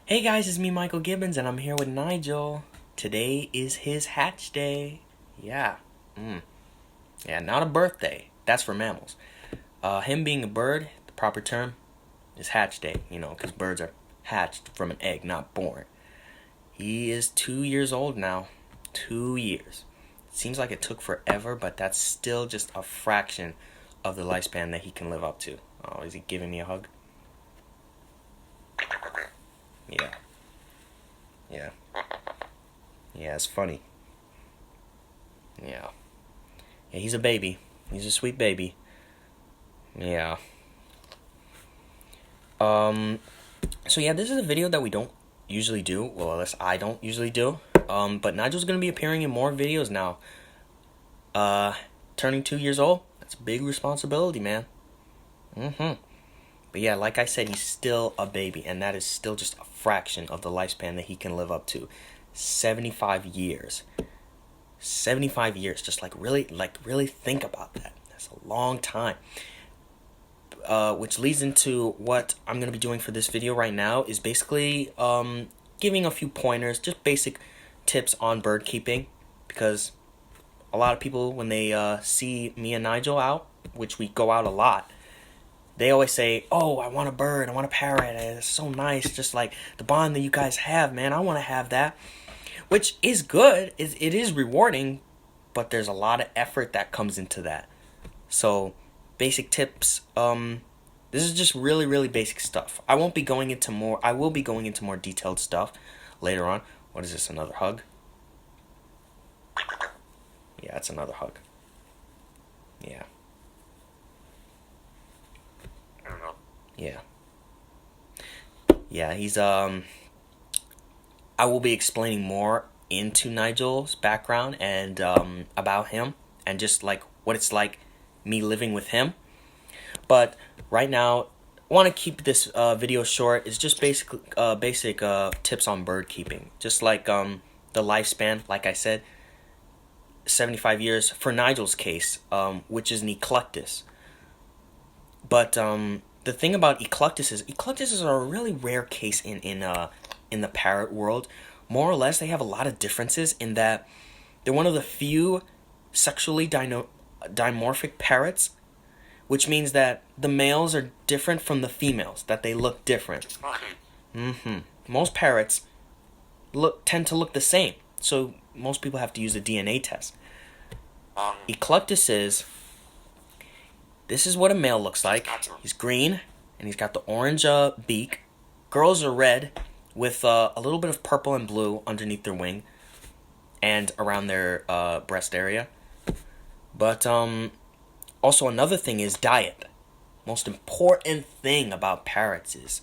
Hey guys, it's me, Michael Gibbons, and I'm here with Nigel. Today is his hatch day. Yeah. Yeah, not a birthday. That's for mammals. Him being a bird, the proper term is hatch day, because birds are hatched from an egg, not born. He is 2 years old now. 2 years. It seems like it took forever, but that's still just a fraction of the lifespan that he can live up to. Oh, is he giving me a hug? Yeah. Yeah. Yeah, it's funny. Yeah. Yeah, he's a baby. He's a sweet baby. Yeah. So yeah, this is a video that we don't usually do. Well, at least I don't usually do. But Nigel's gonna be appearing in more videos now. Turning 2 years old, that's a big responsibility, man. But yeah, like I said, he's still a baby, and that is still just a fraction of the lifespan that he can live up to. 75 years. 75 years. Just really think about that. That's a long time. Which leads into what I'm going to be doing for this video right now is basically giving a few pointers, just basic tips on bird keeping, because a lot of people, when they see me and Nigel out, which we go out a lot, they always say, "Oh, I want a bird, I want a parrot, it's so nice, just like the bond that you guys have, man, I want to have that." Which is good, it is rewarding, but there's a lot of effort that comes into that. So, basic tips, this is just really basic stuff. I will be going into more detailed stuff later on. What is this, another hug? Yeah, it's another hug. Yeah. Yeah. Yeah, he's, I will be explaining more into Nigel's background and, about him, and just, like, what it's like me living with him. But, right now, I want to keep this, video short. It's just basic tips on bird keeping. Just like, the lifespan, like I said, 75 years for Nigel's case, which is an eclectus. But, the thing about eclectuses are a really rare case in the parrot world. More or less, they have a lot of differences in that they're one of the few sexually dimorphic parrots, which means that the males are different from the females, that they look different. Most parrots tend to look the same, so most people have to use a DNA test. Eclectuses, this is what a male looks like. He's green, and he's got the orange beak. Girls are red, with a little bit of purple and blue underneath their wing, and around their breast area. But also another thing is diet. Most important thing about parrots is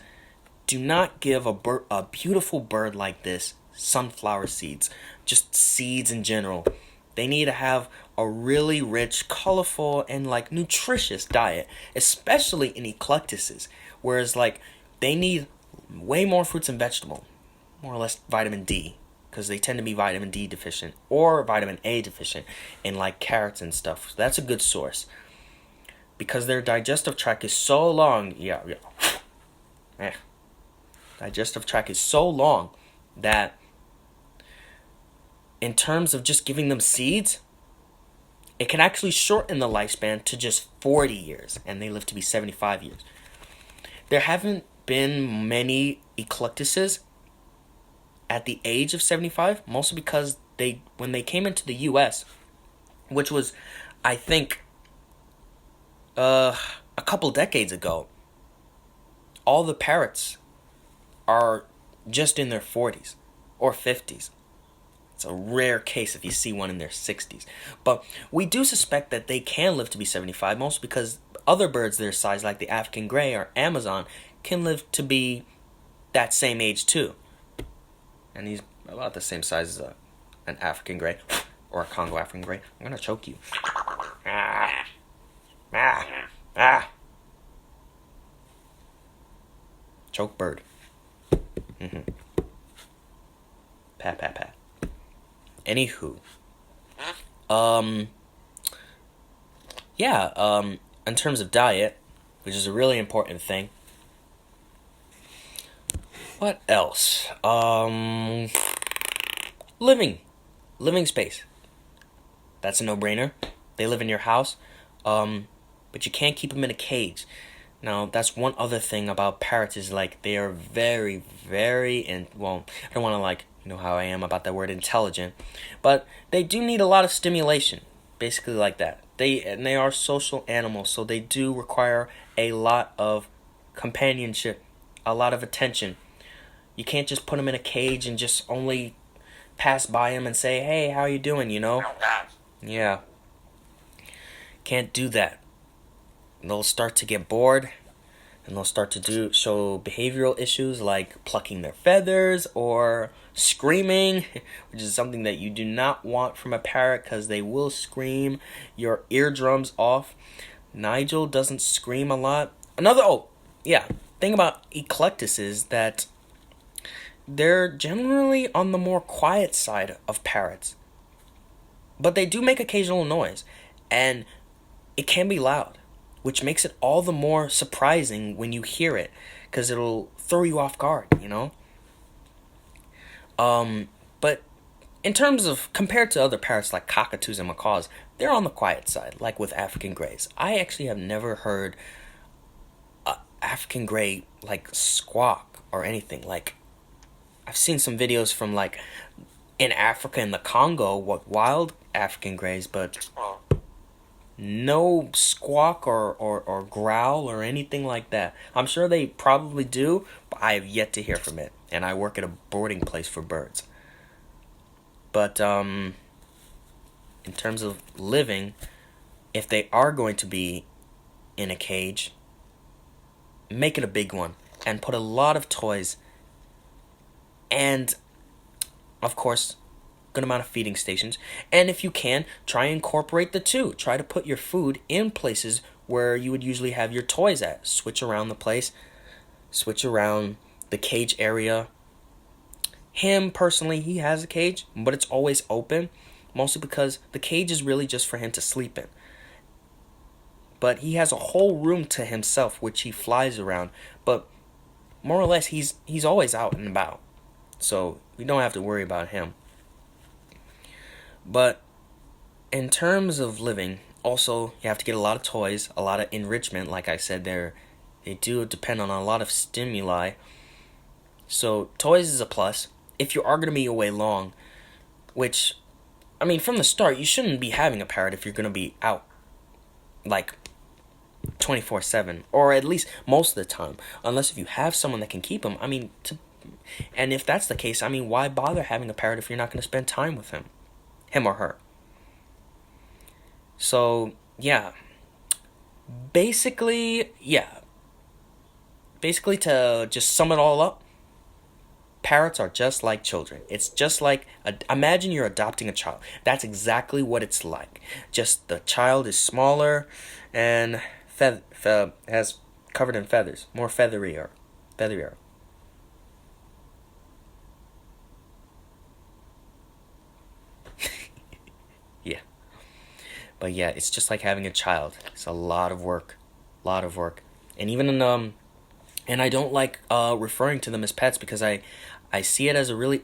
do not give a beautiful bird like this sunflower seeds, just seeds in general. They need to have a really rich, colorful, and nutritious diet, especially in eclectuses, whereas they need way more fruits and vegetables, more or less vitamin D, because they tend to be vitamin D deficient or vitamin A deficient in carrots and stuff. So that's a good source, because their digestive tract is so long. Digestive tract is so long that in terms of just giving them seeds, it can actually shorten the lifespan to just 40 years, and they live to be 75 years. There haven't been many eclectuses at the age of 75, mostly because when they came into the U.S., which was, I think, a couple decades ago, all the parrots are just in their 40s or 50s. It's a rare case if you see one in their 60s. But we do suspect that they can live to be 75, mostly because other birds their size, like the African gray or Amazon, can live to be that same age too. And he's about the same size as an African gray or a Congo African gray. I'm gonna choke you. Choke bird. Pat, pat, pat. Anywho, in terms of diet, which is a really important thing, What else? Living. Living space. That's a no-brainer. They live in your house, but you can't keep them in a cage. Now, that's one other thing about parrots is like they are very, very, and well, I don't want to like, you know how I am about that word intelligent, but they do need a lot of stimulation, basically like that. They are social animals, so they do require a lot of companionship, a lot of attention. You can't just put them in a cage and just only pass by them and say, "Hey, how you doing?" You know? Yeah, can't do that. They'll start to get bored, and they'll start to show behavioral issues like plucking their feathers or screaming, which is something that you do not want from a parrot because they will scream your eardrums off. Nigel doesn't scream a lot. Thing about eclectus is that they're generally on the more quiet side of parrots, but they do make occasional noise, and it can be loud, which makes it all the more surprising when you hear it, because it'll throw you off guard, you know? But in terms of, compared to other parrots like cockatoos and macaws, they're on the quiet side, like with African greys. I actually have never heard a African grey, like, squawk or anything. Like, I've seen some videos from, like, in Africa, in the Congo, what wild African greys, but no squawk or growl or anything like that. I'm sure they probably do, but I have yet to hear from it. And I work at a boarding place for birds. But in terms of living, if they are going to be in a cage, make it a big one and put a lot of toys and, of course, good amount of feeding stations. And if you can, try and incorporate the two. Try to put your food in places where you would usually have your toys at. Switch around the place. Switch around the cage area. Him, personally, he has a cage, but it's always open. Mostly because the cage is really just for him to sleep in. But he has a whole room to himself, which he flies around. But more or less, he's always out and about. So we don't have to worry about him. But in terms of living, also you have to get a lot of toys, a lot of enrichment. Like I said, they do depend on a lot of stimuli. So toys is a plus. If you are going to be away long, which, I mean, from the start, you shouldn't be having a parrot if you're going to be out, like, 24/7, or at least most of the time, unless if you have someone that can keep him. I mean, and if that's the case, I mean, why bother having a parrot if you're not going to spend time with him or her? So, basically, to just sum it all up, parrots are just like children. It's just like, imagine you're adopting a child. That's exactly what it's like. Just the child is smaller and has covered in feathers, more featherier. Yeah. But yeah, it's just like having a child. It's a lot of work. And even and I don't like referring to them as pets because I see it as a really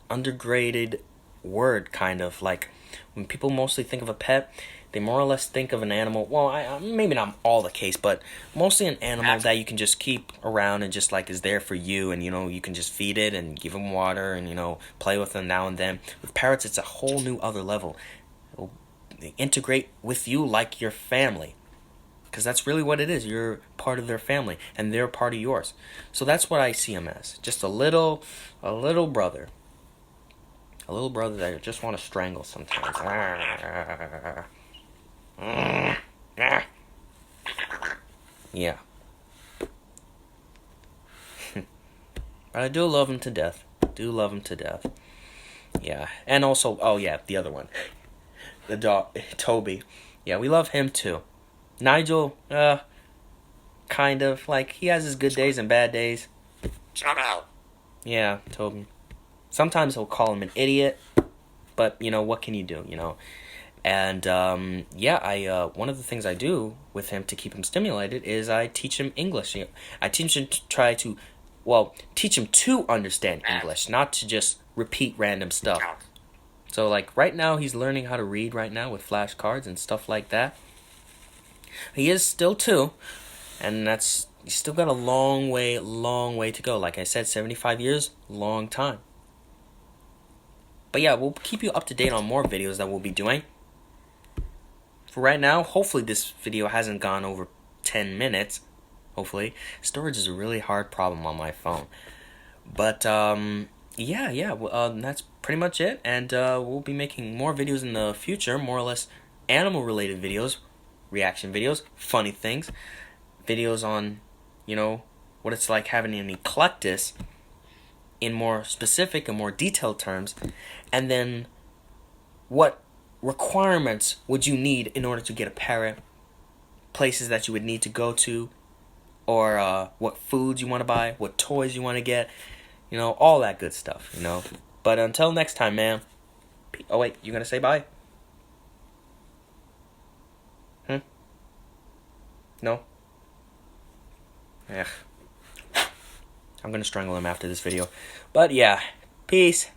undergraded word, kind of. Like, when people mostly think of a pet, they more or less think of an animal. Well, maybe not all the case, but mostly an animal that you can just keep around and just like is there for you, and you can just feed it and give them water and play with them now and then. With parrots, it's a whole new other level. They integrate with you like your family, because that's really what it is. You're part of their family, and they're part of yours. So that's what I see them as. Just a little brother. A little brother that I just want to strangle sometimes. Yeah. But I do love him to death. Yeah. And also, the other one. The dog, Toby. Yeah, we love him too. Nigel, kind of. Like, he has his good days and bad days. Shut out. Yeah, Toby. Sometimes he'll call him an idiot, but, what can you do, And, one of the things I do with him to keep him stimulated is I teach him English. I teach him to try to well, teach him to understand English, not to just repeat random stuff. So like right now he's learning how to read right now with flashcards and stuff like that. He is still 2, and that's he's still got a long way to go. Like I said, 75 years, long time. But yeah, we'll keep you up to date on more videos that we'll be doing. For right now, hopefully this video hasn't gone over 10 minutes. Hopefully. Storage is a really hard problem on my phone. But yeah, that's pretty much it. And we'll be making more videos in the future, more or less animal-related videos, reaction videos, funny things, videos on, you know, what it's like having an eclectus in more specific and more detailed terms, and then what requirements would you need in order to get a parrot, places that you would need to go to, or what foods you want to buy, what toys you want to get, you know, all that good stuff, you know. But until next time, man. Oh wait, you gonna say bye? No? Ugh. I'm gonna strangle him after this video. But yeah, peace.